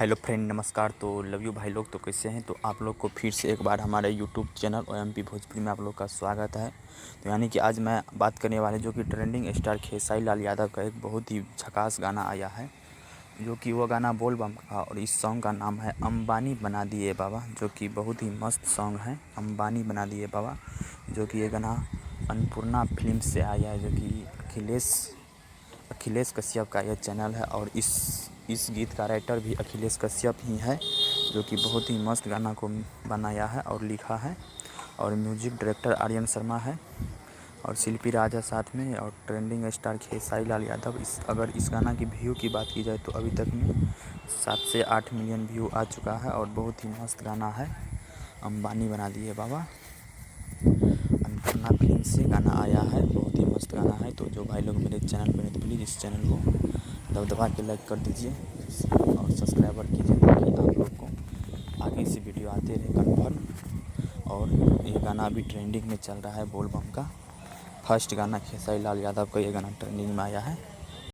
Hello friend, नमस्कार। तो love you भाई लोग। तो कैसे हैं? तो आप लोग को फिर से एक बार हमारे यूट्यूब चैनल OMP भोजपुरी में आप लोग का स्वागत है। तो यानी कि आज मैं बात करने वाले जो कि ट्रेंडिंग स्टार खेसारी लाल यादव का एक बहुत ही झकास गाना आया है, जो कि वो गाना बोल बम का, और इस सॉन्ग का नाम है अंबानी बना दिए बाबा, जो कि बहुत ही मस्त सॉन्ग है। अंबानी बना दिए बाबा, जो कि ये गाना अन्नपूर्णा फिल्म से आया है, जो कि अखिलेश कश्यप का यह चैनल है। और इस गीत का राइटर भी अखिलेश कश्यप ही है, जो कि बहुत ही मस्त गाना को बनाया है और लिखा है। और म्यूजिक डायरेक्टर आर्यन शर्मा है, और शिल्पी राज है साथ में, और ट्रेंडिंग स्टार खेसारी लाल यादव। अगर इस गाना की व्यू की बात की जाए तो अभी तक में 7 से 8 मिलियन व्यू आ चुका है, और बहुत ही मस्त गाना है। अंबानी बना दिए बाबा, अन्नपूर्णा फिल्म से गाना आया है, बहुत ही मस्त गाना है। तो जो भाई लोग मेरे चैनल पर हैं तो प्लीज़ इस चैनल को दबा के लाइक कर दीजिए और सब्सक्राइबर कीजिए, ताकि आप लोग को आगे से वीडियो आते रहे कन्फर्म। और ये गाना अभी ट्रेंडिंग में चल रहा है, बोल बम का फर्स्ट गाना खेसारी लाल यादव का ये गाना ट्रेंडिंग में आया है।